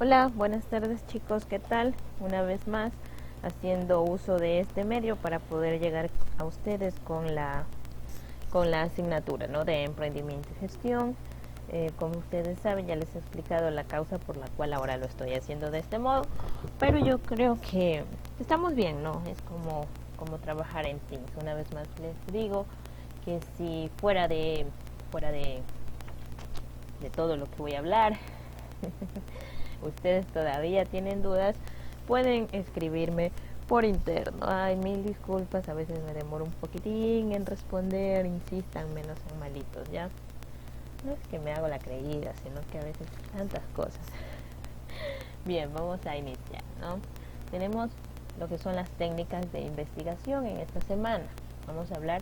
Hola, buenas tardes chicos, ¿qué tal? Una vez más, haciendo uso de este medio para poder llegar a ustedes con la asignatura, ¿no?, de emprendimiento y gestión. Como ustedes saben, ya les he explicado la causa por la cual ahora lo estoy haciendo de este modo, pero yo creo que estamos bien, ¿no? Es como trabajar en Teams. Una vez más les digo que si fuera de todo lo que voy a hablar, ustedes todavía tienen dudas, pueden escribirme por interno. Ay, mil disculpas, a veces me demoro un poquitín en responder, insistan, menos en malitos, ¿ya? No es que me hago la creída, sino que a veces tantas cosas. Bien, vamos a iniciar, ¿no? Tenemos lo que son las técnicas de investigación en esta semana. Vamos a hablar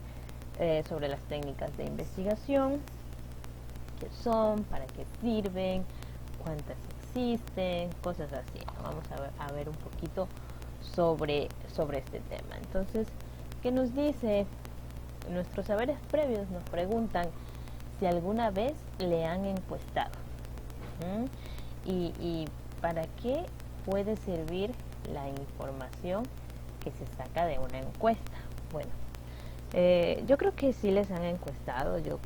sobre las técnicas de investigación, qué son, para qué sirven, cuántas existen, cosas así, ¿no? Vamos a ver un poquito sobre este tema. Entonces, ¿qué nos dice? Nuestros saberes previos nos preguntan si alguna vez le han encuestado. Y para qué puede servir la información que se saca de una encuesta. Bueno, yo creo que sí les han encuestado. Yo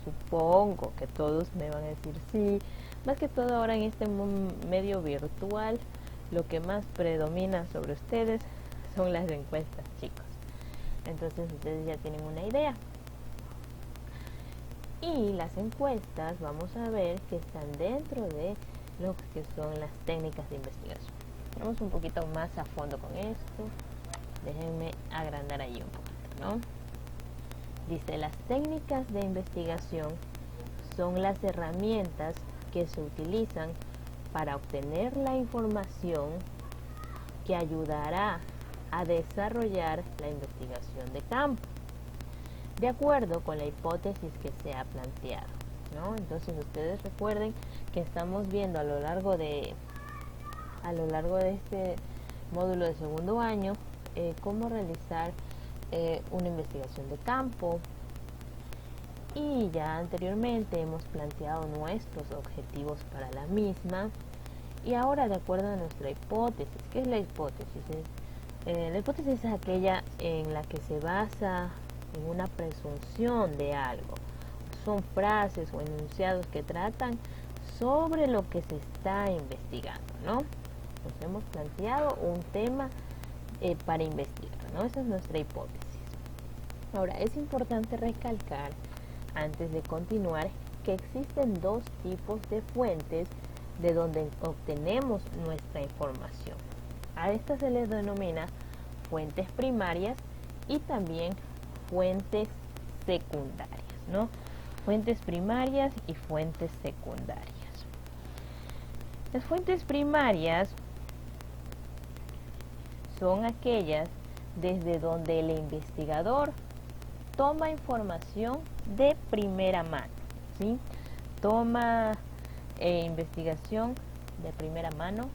supongo que todos me van a decir sí. Más que todo ahora en este medio virtual, lo que más predomina sobre ustedes son las encuestas, chicos. Entonces ustedes ya tienen una idea. Y las encuestas, vamos a ver que están dentro de lo que son las técnicas de investigación. Vamos un poquito más a fondo con esto. Déjenme agrandar ahí un poquito, ¿no? Dice, las técnicas de investigación son las herramientas que se utilizan para obtener la información que ayudará a desarrollar la investigación de campo, de acuerdo con la hipótesis que se ha planteado, ¿no? Entonces ustedes recuerden que estamos viendo a lo largo de este módulo de segundo año cómo realizar una investigación de campo, y ya anteriormente hemos planteado nuestros objetivos para la misma, y ahora, de acuerdo a nuestra hipótesis. ¿Qué es la hipótesis? La hipótesis es aquella en la que se basa en una presunción de algo. Son frases o enunciados que tratan sobre lo que se está investigando, ¿no? Nos hemos planteado un tema para investigar, ¿no? Esa es nuestra hipótesis. Ahora, es importante recalcar, antes de continuar, que existen dos tipos de fuentes de donde obtenemos nuestra información. A estas se les denomina fuentes primarias y también fuentes secundarias, ¿no? Fuentes primarias y fuentes secundarias. Las fuentes primarias son aquellas desde donde el investigador toma información de primera mano, ¿sí? Toma investigación de primera mano,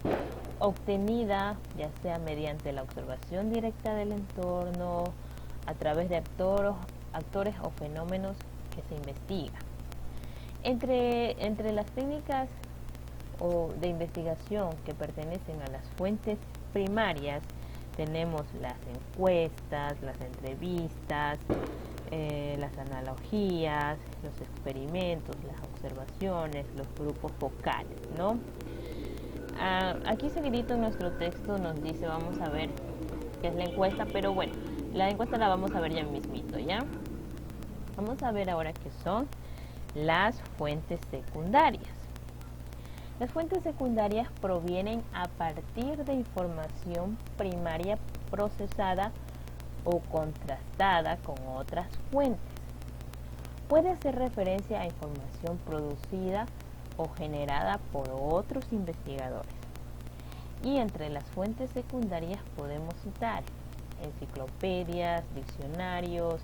obtenida ya sea mediante la observación directa del entorno, a través de actores o fenómenos que se investigan. Entre las técnicas de investigación que pertenecen a las fuentes primarias, tenemos las encuestas, las entrevistas, las analogías, los experimentos, las observaciones, los grupos focales, ¿no? Aquí seguidito en nuestro texto nos dice, vamos a ver qué es la encuesta, pero bueno, la encuesta la vamos a ver ya mismito, ¿ya? Vamos a ver ahora qué son las fuentes secundarias. Las fuentes secundarias provienen a partir de información primaria procesada o contrastada con otras fuentes. Puede hacer referencia a información producida o generada por otros investigadores. Y entre las fuentes secundarias podemos citar enciclopedias, diccionarios,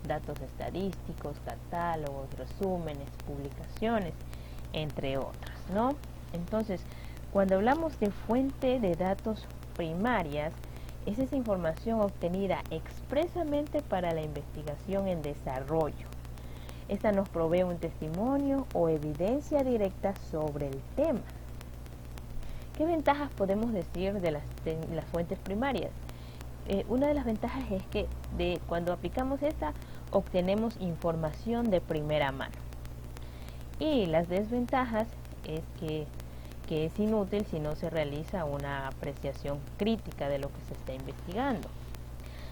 datos estadísticos, catálogos, resúmenes, publicaciones, entre otras, ¿no? Entonces, cuando hablamos de fuente de datos primarias, es esa información obtenida expresamente para la investigación en desarrollo. Esta nos provee un testimonio o evidencia directa sobre el tema. ¿Qué ventajas podemos decir de las fuentes primarias? Una de las ventajas es que cuando aplicamos esta, obtenemos información de primera mano. Y las desventajas es que es inútil si no se realiza una apreciación crítica de lo que se está investigando.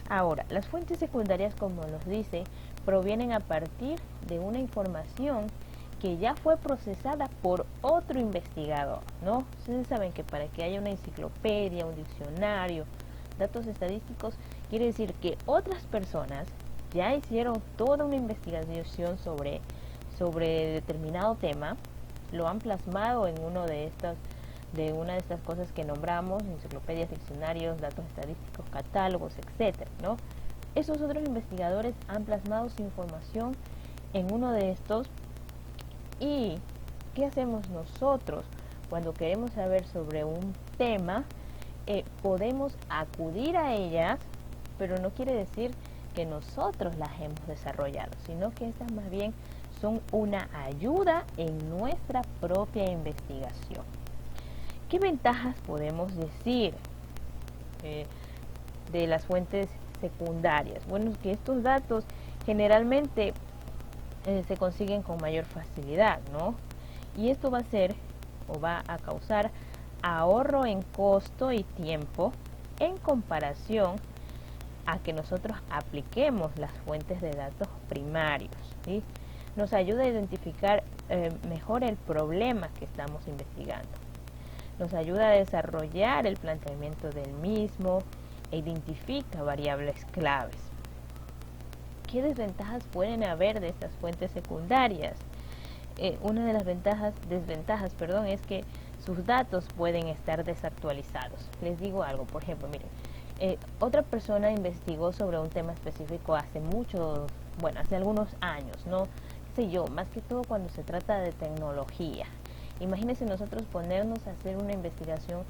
Ahora, las fuentes secundarias, como nos dice, provienen a partir de una información que ya fue procesada por otro investigador, ¿no? Ustedes saben que para que haya una enciclopedia, un diccionario, datos estadísticos, quiere decir que otras personas ya hicieron toda una investigación sobre determinado tema, lo han plasmado en una de estas cosas que nombramos, enciclopedias, diccionarios, datos estadísticos, catálogos, etcétera, ¿no? Esos otros investigadores han plasmado su información en uno de estos. ¿Y qué hacemos nosotros cuando queremos saber sobre un tema? Podemos acudir a ellas, pero no quiere decir que nosotros las hemos desarrollado, sino que estas más bien son una ayuda en nuestra propia investigación. ¿Qué ventajas podemos decir de las fuentes secundarias? Bueno, que estos datos generalmente se consiguen con mayor facilidad, ¿no? Y esto va a ser o va a causar ahorro en costo y tiempo en comparación a que nosotros apliquemos las fuentes de datos primarios, ¿sí? Nos ayuda a identificar mejor el problema que estamos investigando. Nos ayuda a desarrollar el planteamiento del mismo e identifica variables claves. ¿Qué desventajas pueden haber de estas fuentes secundarias? Una de las desventajas, es que sus datos pueden estar desactualizados. Les digo algo, por ejemplo, miren, otra persona investigó sobre un tema específico hace algunos años, ¿no? Qué sé yo, más que todo cuando se trata de tecnología. Imagínense nosotros ponernos a hacer una investigación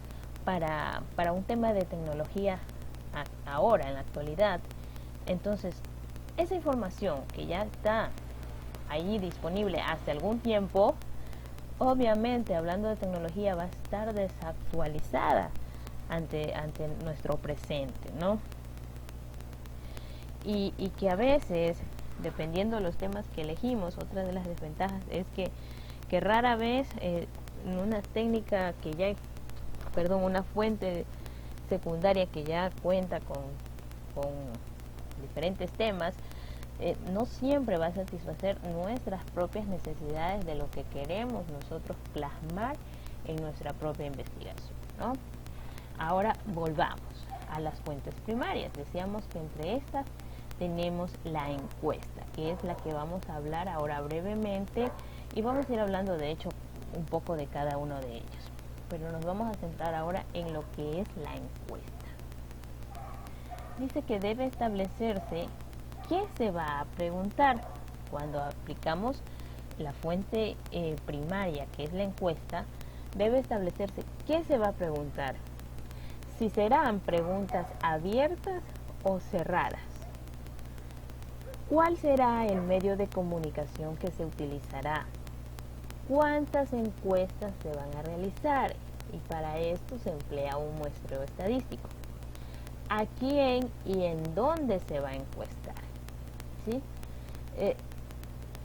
para un tema de tecnología ahora, en la actualidad. Entonces, esa información que ya está ahí disponible hace algún tiempo, obviamente, hablando de tecnología, va a estar desactualizada ante nuestro presente, ¿no? Y que a veces, dependiendo de los temas que elegimos, otra de las desventajas es que rara vez una técnica que ya, una fuente secundaria que ya cuenta con diferentes temas, no siempre va a satisfacer nuestras propias necesidades de lo que queremos nosotros plasmar en nuestra propia investigación, ¿no? Ahora volvamos a las fuentes primarias. Decíamos que entre estas tenemos la encuesta, que es la que vamos a hablar ahora brevemente, y vamos a ir hablando de hecho un poco de cada uno de ellos, pero nos vamos a centrar ahora en lo que es la encuesta. Dice que debe establecerse qué se va a preguntar. Cuando aplicamos la fuente primaria, que es la encuesta, debe establecerse qué se va a preguntar. Si serán preguntas abiertas o cerradas. ¿Cuál será el medio de comunicación que se utilizará? ¿Cuántas encuestas se van a realizar? Y para esto se emplea un muestreo estadístico. ¿A quién y en dónde se va a encuestar? ¿Sí?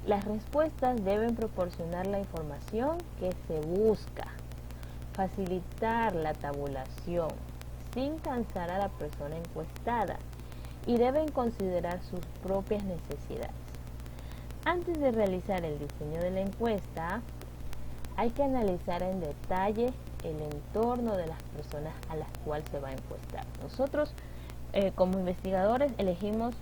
Las respuestas deben proporcionar la información que se busca, facilitar la tabulación sin cansar a la persona encuestada, y deben considerar sus propias necesidades. Antes de realizar el diseño de la encuesta, hay que analizar en detalle el entorno de las personas a las cuales se va a encuestar. Nosotros, como investigadores, elegimos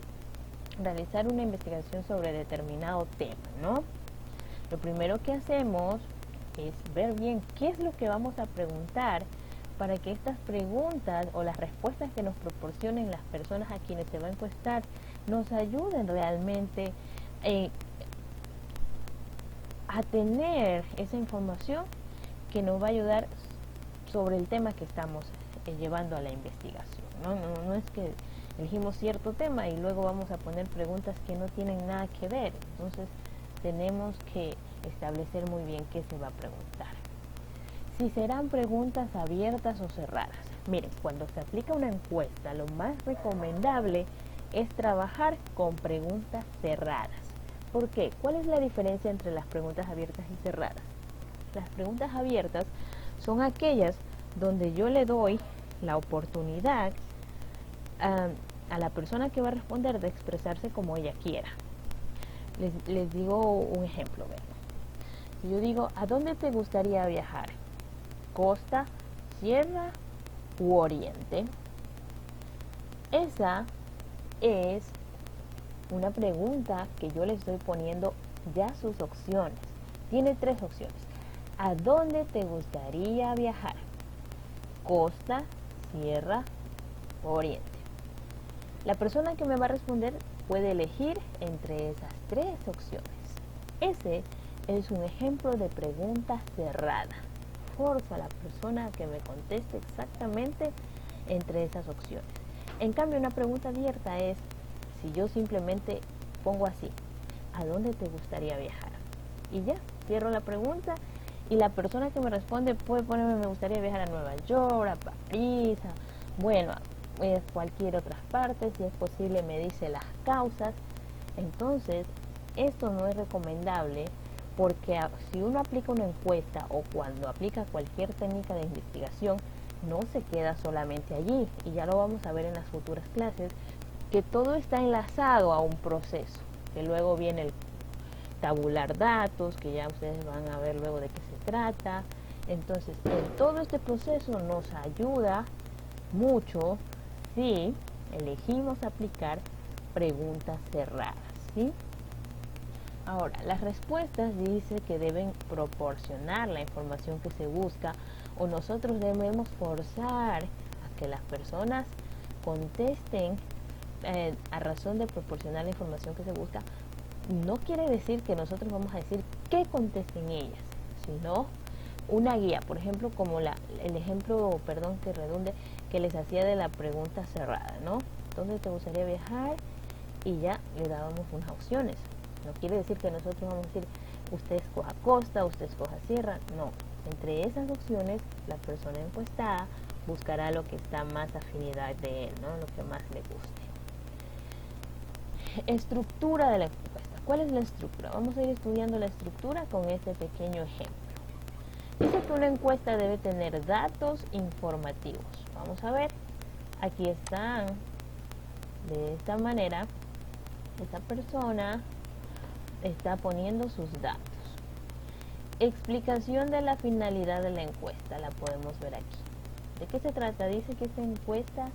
realizar una investigación sobre determinado tema, ¿no? Lo primero que hacemos es ver bien qué es lo que vamos a preguntar para que estas preguntas o las respuestas que nos proporcionen las personas a quienes se va a encuestar nos ayuden realmente a tener esa información que nos va a ayudar sobre el tema que estamos llevando a la investigación, ¿no? No es que elegimos cierto tema y luego vamos a poner preguntas que no tienen nada que ver. Entonces tenemos que establecer muy bien qué se va a preguntar. Si serán preguntas abiertas o cerradas. Miren, cuando se aplica una encuesta, lo más recomendable es trabajar con preguntas cerradas. ¿Por qué? ¿Cuál es la diferencia entre las preguntas abiertas y cerradas? Las preguntas abiertas son aquellas donde yo le doy la oportunidad a la persona que va a responder de expresarse como ella quiera. Les digo un ejemplo. ¿Ven? Si yo digo, ¿a dónde te gustaría viajar? ¿Costa, sierra u oriente? Esa es una pregunta que yo le estoy poniendo ya sus opciones. Tiene 3 opciones. ¿A dónde te gustaría viajar? Costa, sierra, oriente. La persona que me va a responder puede elegir entre esas 3 opciones. Ese es un ejemplo de pregunta cerrada. Forzo a la persona que me conteste exactamente entre esas opciones. En cambio, una pregunta abierta es si yo simplemente pongo así, ¿a dónde te gustaría viajar? Y ya, cierro la pregunta y la persona que me responde puede ponerme, me gustaría viajar a Nueva York, a París, a cualquier otra parte, si es posible me dice las causas. Entonces, esto no es recomendable porque si uno aplica una encuesta o cuando aplica cualquier técnica de investigación, no se queda solamente allí, y ya lo vamos a ver en las futuras clases, que todo está enlazado a un proceso, que luego viene el tabular datos, que ya ustedes van a ver luego de qué se trata. Entonces, en todo este proceso nos ayuda mucho si elegimos aplicar preguntas cerradas, ¿sí? Ahora, las respuestas dice que deben proporcionar la información que se busca, o nosotros debemos forzar a que las personas contesten a razón de proporcionar la información que se busca. No quiere decir que nosotros vamos a decir qué contesten ellas, sino una guía, por ejemplo, como el ejemplo, perdón que redunde, que les hacía de la pregunta cerrada, ¿no? ¿Dónde te gustaría viajar? Y ya le dábamos unas opciones. No quiere decir que nosotros vamos a decir, usted escoja costa, usted escoja sierra. No, entre esas opciones, la persona encuestada buscará lo que está más afinidad de él, ¿no? Lo que más le guste. Estructura de la encuesta. ¿Cuál es la estructura? Vamos a ir estudiando la estructura con este pequeño ejemplo. Dice que una encuesta debe tener datos informativos. Vamos a ver, aquí están, de esta manera, esta persona está poniendo sus datos. Explicación de la finalidad de la encuesta, la podemos ver aquí. ¿De qué se trata? Dice que esta encuesta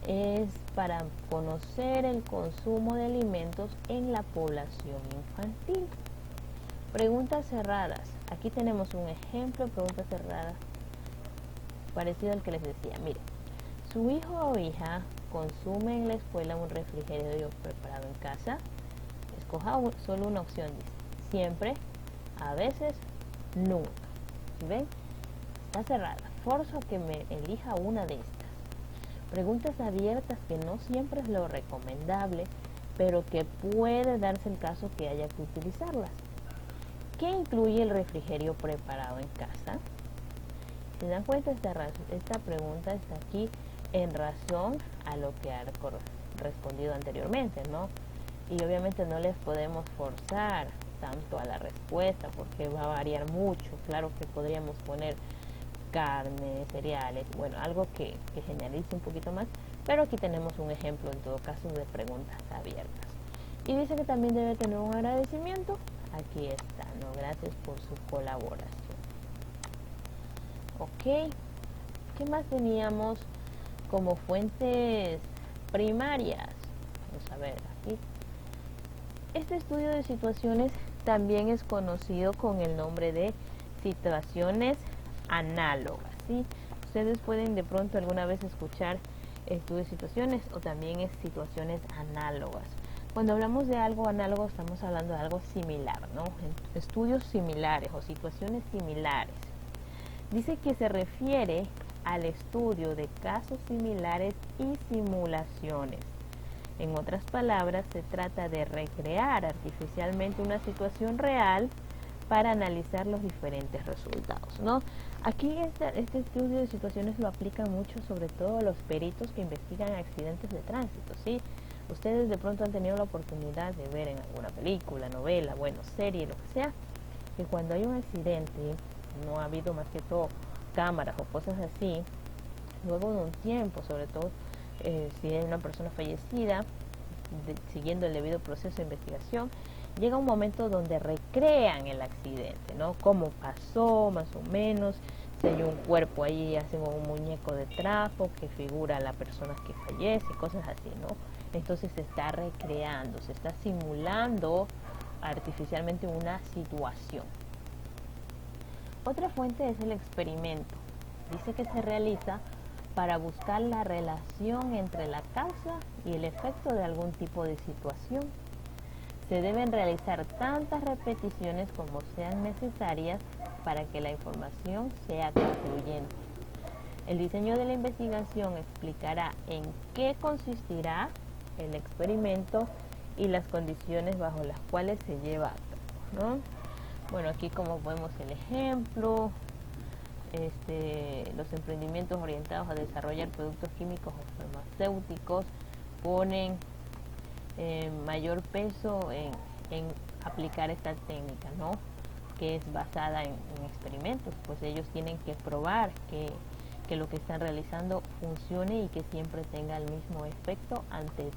es para conocer el consumo de alimentos en la población infantil. Preguntas cerradas. Aquí tenemos un ejemplo de pregunta cerrada parecido al que les decía. Mire, su hijo o hija consume en la escuela un refrigerio preparado en casa. Escoja solo una opción, dice. Siempre, a veces, nunca. ¿Ven? Está cerrada. Forzo a que me elija una de estas. Preguntas abiertas, que no siempre es lo recomendable, pero que puede darse el caso que haya que utilizarlas. ¿Qué incluye el refrigerio preparado en casa? Si dan cuenta, esta pregunta está aquí en razón a lo que ha respondido anteriormente, ¿no? Y obviamente no les podemos forzar tanto a la respuesta porque va a variar mucho. Claro que podríamos poner carne, cereales, bueno, algo que generalice un poquito más, pero aquí tenemos un ejemplo en todo caso de preguntas abiertas. Y dice que también debe tener un agradecimiento. Aquí está, ¿no? Gracias por su colaboración. Ok, ¿qué más teníamos como fuentes primarias? Vamos a ver aquí. Este estudio de situaciones también es conocido con el nombre de situaciones análogas, ¿sí? Ustedes pueden de pronto alguna vez escuchar estudio de situaciones o también es situaciones análogas. Cuando hablamos de algo análogo estamos hablando de algo similar, ¿no? Estudios similares o situaciones similares. Dice que se refiere al estudio de casos similares y simulaciones. En otras palabras, se trata de recrear artificialmente una situación real para analizar los diferentes resultados, ¿no? Aquí este estudio de situaciones lo aplica mucho, sobre todo los peritos que investigan accidentes de tránsito, ¿sí? Ustedes de pronto han tenido la oportunidad de ver en alguna película, novela, bueno, serie, lo que sea, que cuando hay un accidente, no ha habido más que todo cámaras o cosas así, luego de un tiempo, sobre todo si hay una persona fallecida, siguiendo el debido proceso de investigación, llega un momento donde recrean el accidente, ¿no? Cómo pasó, más o menos, si hay un cuerpo ahí, hacen un muñeco de trapo que figura a la persona que fallece, cosas así, ¿no? Entonces se está recreando, se está simulando artificialmente una situación. Otra fuente es el experimento. Dice que se realiza para buscar la relación entre la causa y el efecto de algún tipo de situación. Se deben realizar tantas repeticiones como sean necesarias para que la información sea concluyente. El diseño de la investigación explicará en qué consistirá el experimento y las condiciones bajo las cuales se lleva a cabo, ¿no? Bueno, aquí como vemos el ejemplo, los emprendimientos orientados a desarrollar productos químicos o farmacéuticos ponen mayor peso en aplicar esta técnica, ¿no? Que es basada en experimentos, pues ellos tienen que probar que lo que están realizando funcione y que siempre tenga el mismo efecto ante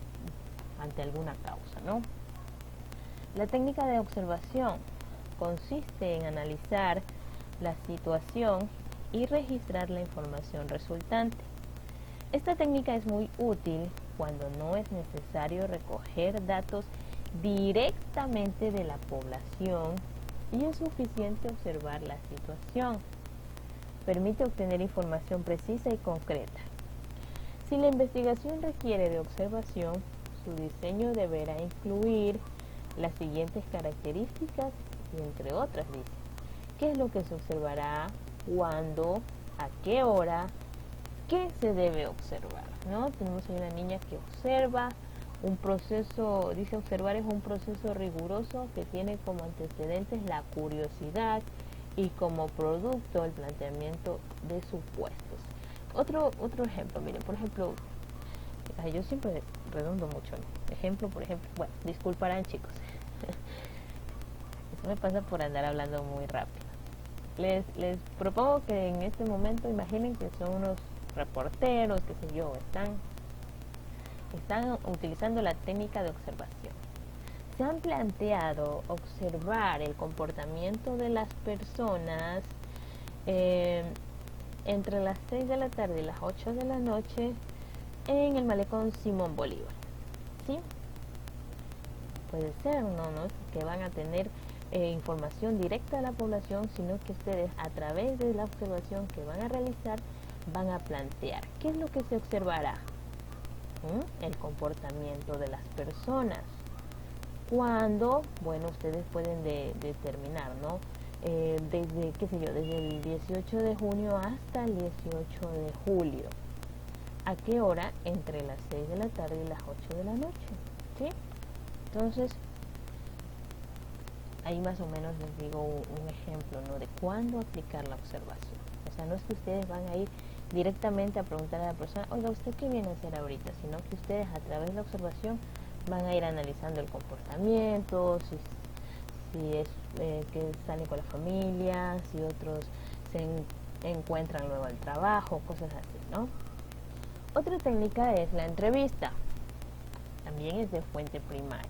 alguna causa, ¿no? La técnica de observación consiste en analizar la situación y registrar la información resultante. Esta técnica es muy útil cuando no es necesario recoger datos directamente de la población y es suficiente observar la situación. Permite obtener información precisa y concreta. Si la investigación requiere de observación, su diseño deberá incluir las siguientes características y entre otras dice, ¿qué es lo que se observará? ¿Cuándo? ¿A qué hora? ¿Qué se debe observar? ¿No? Tenemos ahí una niña que observa un proceso, dice observar es un proceso riguroso que tiene como antecedentes la curiosidad y como producto el planteamiento de supuestos. Otro ejemplo, miren, por ejemplo, yo siempre redondo mucho, ¿no? Ejemplo, por ejemplo, bueno, disculparán chicos, eso me pasa por andar hablando muy rápido. Les propongo que en este momento imaginen que son unos reporteros, qué sé yo, están utilizando la técnica de observación. Se han planteado observar el comportamiento de las personas entre las 6 de la tarde y las 8 de la noche en el malecón Simón Bolívar, ¿sí? Puede ser, no es que van a tener información directa de la población, sino que ustedes a través de la observación que van a realizar van a plantear qué es lo que se observará. El comportamiento de las personas. Cuando, bueno, ustedes pueden determinar, ¿no? Desde, qué sé yo, desde el 18 de junio hasta el 18 de julio. ¿A qué hora? Entre las 6 de la tarde y las 8 de la noche, ¿sí? Entonces, ahí más o menos les digo un ejemplo, ¿no? De cuándo aplicar la observación. O sea, no es que ustedes van a ir directamente a preguntar a la persona, oiga, ¿usted qué viene a hacer ahorita? Sino que ustedes a través de la observación van a ir analizando el comportamiento, si es que sale con la familia, si otros se encuentran luego al trabajo, cosas así, ¿no? Otra técnica es la entrevista, también es de fuente primaria.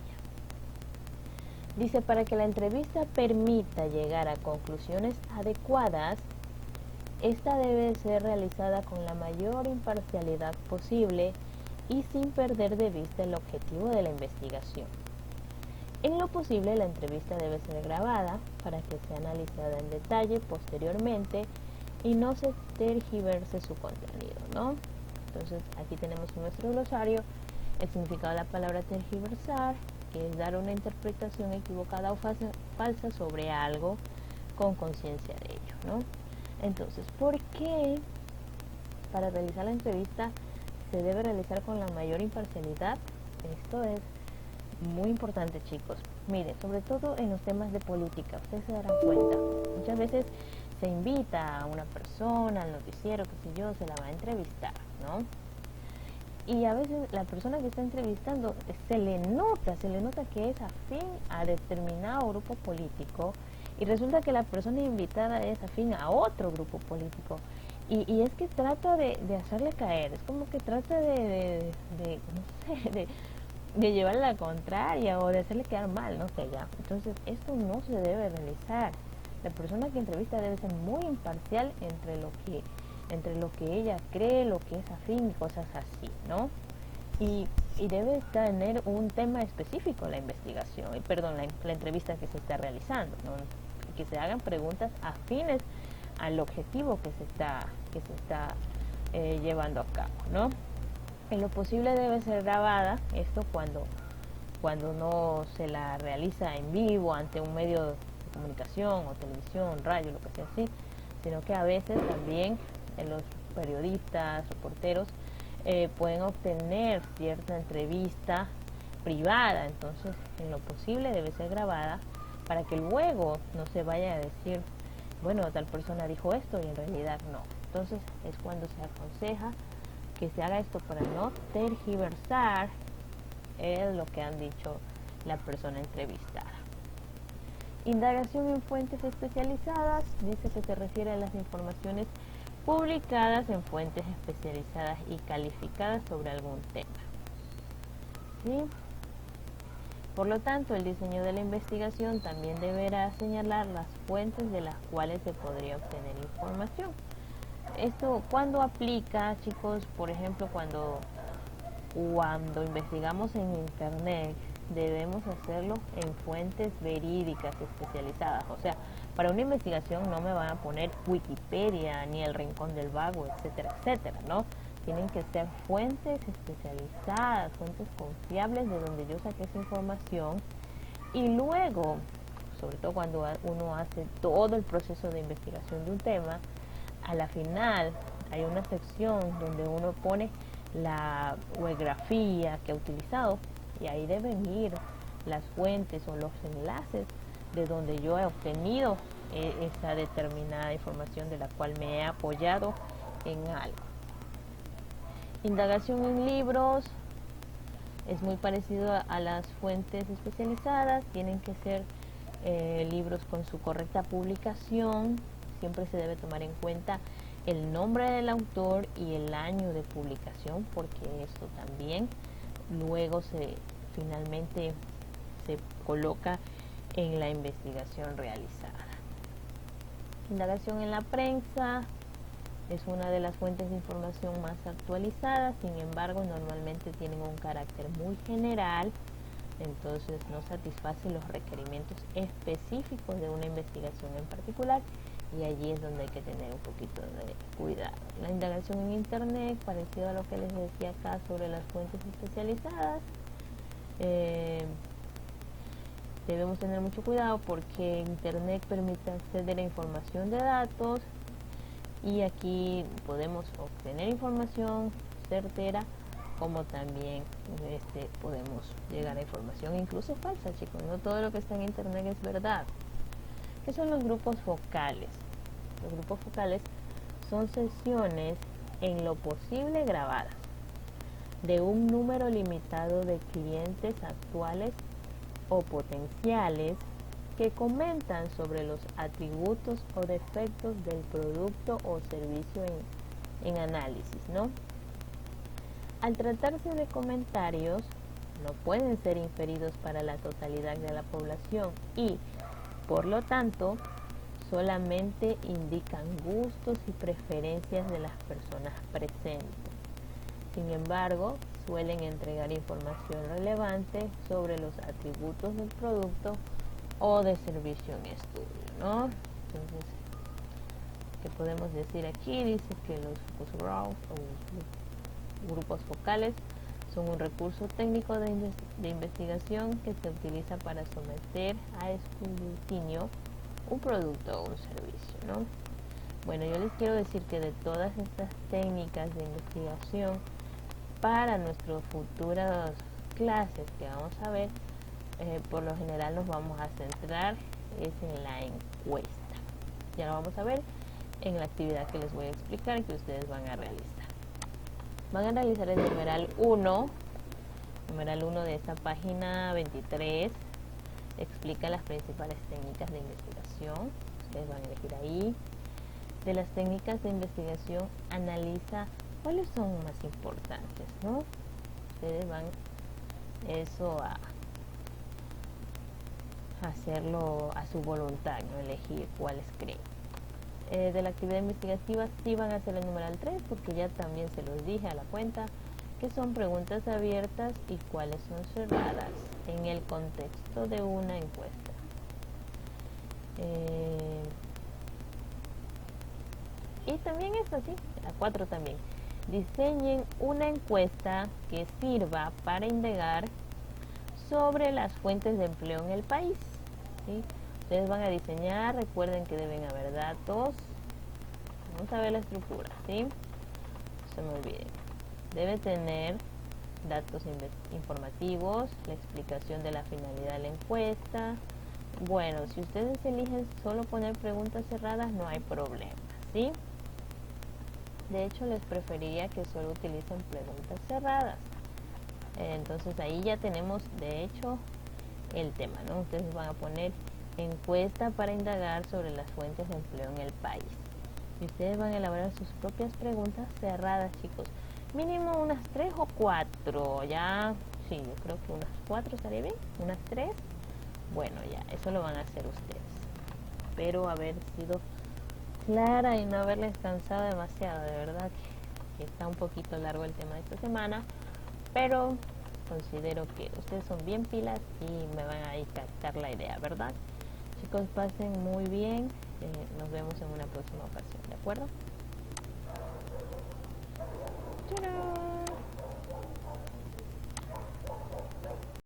Dice, para que la entrevista permita llegar a conclusiones adecuadas, esta debe ser realizada con la mayor imparcialidad posible y sin perder de vista el objetivo de la investigación. En lo posible, la entrevista debe ser grabada para que sea analizada en detalle posteriormente y no se tergiverse su contenido, ¿no? Entonces, aquí tenemos en nuestro glosario el significado de la palabra tergiversar, que es dar una interpretación equivocada o falsa sobre algo con conciencia de ello, ¿no? Entonces, ¿por qué para realizar la entrevista se debe realizar con la mayor imparcialidad? Esto es muy importante, chicos. Miren, sobre todo en los temas de política, ustedes se darán cuenta. Muchas veces se invita a una persona al noticiero, qué sé yo, se la va a entrevistar, ¿no? Y a veces la persona que está entrevistando se le nota que es afín a determinado grupo político, y resulta que la persona invitada es afín a otro grupo político. Y es que trata de hacerle caer, es como que trata no sé, de llevarle la contraria o de hacerle quedar mal, no sé ya. Entonces esto no se debe realizar. La persona que entrevista debe ser muy imparcial entre lo que ella cree, lo que es afín y cosas así, ¿no? Y debe tener un tema específico la investigación, perdón, la entrevista que se está realizando, ¿no? Que se hagan preguntas afines al objetivo que se está llevando a cabo, ¿no? En lo posible debe ser grabada, esto cuando no se la realiza en vivo ante un medio de comunicación o televisión, radio, lo que sea así, sino que a veces también los periodistas, reporteros, pueden obtener cierta entrevista privada, entonces en lo posible debe ser grabada para que luego no se vaya a decir, bueno, tal persona dijo esto y en realidad no. Entonces es cuando se aconseja que se haga esto para no tergiversar lo que han dicho la persona entrevistada. Indagación en fuentes especializadas dice que se refiere a las informaciones publicadas en fuentes especializadas y calificadas sobre algún tema. ¿Sí? Por lo tanto, el diseño de la investigación también deberá señalar las fuentes de las cuales se podría obtener información. Esto, ¿cuándo aplica, chicos? Por ejemplo, cuando investigamos en internet, debemos hacerlo en fuentes verídicas especializadas. O sea, para una investigación no me van a poner Wikipedia ni el Rincón del Vago, etcétera, etcétera, ¿no? Tienen que ser fuentes especializadas, fuentes confiables de donde yo saqué esa información. Y luego, sobre todo cuando uno hace todo el proceso de investigación de un tema, a la final hay una sección donde uno pone la bibliografía que ha utilizado, y ahí deben ir las fuentes o los enlaces de donde yo he obtenido esa determinada información de la cual me he apoyado en algo. Indagación en libros es muy parecido a las fuentes especializadas. Tienen que ser libros con su correcta publicación. Siempre se debe tomar en cuenta el nombre del autor y el año de publicación, porque esto también luego finalmente se coloca en la investigación realizada. Indagación en la prensa es una de las fuentes de información más actualizadas, sin embargo normalmente tienen un carácter muy general, entonces no satisface los requerimientos específicos de una investigación en particular, y allí es donde hay que tener un poquito de cuidado. La indagación en internet, parecido a lo que les decía acá sobre las fuentes especializadas, debemos tener mucho cuidado porque internet permite acceder a información de datos, y aquí podemos obtener información certera, como también podemos llegar a información incluso falsa, chicos. No todo lo que está en internet es verdad. ¿Qué son los grupos focales? Los grupos focales son sesiones en lo posible grabadas de un número limitado de clientes actuales o potenciales que comentan sobre los atributos o defectos del producto o servicio en análisis, ¿no? Al tratarse de comentarios, no pueden ser inferidos para la totalidad de la población y, por lo tanto, solamente indican gustos y preferencias de las personas presentes. Sin embargo, suelen entregar información relevante sobre los atributos del producto o de servicio en estudio, ¿no? Entonces, ¿qué podemos decir aquí? Dice que los focus groups o grupos focales son un recurso técnico de investigación que se utiliza para someter a escrutinio un producto o un servicio, ¿no? Bueno, yo les quiero decir que de todas estas técnicas de investigación, para nuestras futuras clases que vamos a ver, por lo general nos vamos a centrar es en la encuesta. Ya lo vamos a ver en la actividad que les voy a explicar que ustedes van a realizar. Van a realizar el numeral 1 de esta página 23. Explica las principales técnicas de investigación. Ustedes van a elegir ahí. De las técnicas de investigación, analiza cuáles son más importantes, ¿no? Ustedes van eso a hacerlo a su voluntad, no elegir cuáles creen. De la actividad investigativa sí van a hacer el numeral 3 porque ya también se los dije a la cuenta que son preguntas abiertas y cuáles son cerradas en el contexto de una encuesta. Y también es así, la 4 también. Diseñen una encuesta que sirva para indagar sobre las fuentes de empleo en el país, ¿sí? Ustedes van a diseñar, recuerden que deben haber datos. Vamos a ver la estructura, ¿sí? No se me olvide. Debe tener datos informativos, la explicación de la finalidad de la encuesta. Bueno, si ustedes eligen solo poner preguntas cerradas, no hay problema, ¿sí? De hecho, les preferiría que solo utilicen preguntas cerradas. Entonces ahí ya tenemos, de hecho, el tema, ¿no? Ustedes van a poner encuesta para indagar sobre las fuentes de empleo en el país. Y ustedes van a elaborar sus propias preguntas cerradas, chicos. Mínimo unas 3 o 4, ya, sí, yo creo que unas 4 estaría bien, unas 3. Bueno, ya, eso lo van a hacer ustedes. Espero haber sido clara y no haberles cansado demasiado, de verdad que está un poquito largo el tema de esta semana, pero considero que ustedes son bien pilas y me van a captar la idea, ¿verdad? Chicos, pasen muy bien, nos vemos en una próxima ocasión, ¿de acuerdo?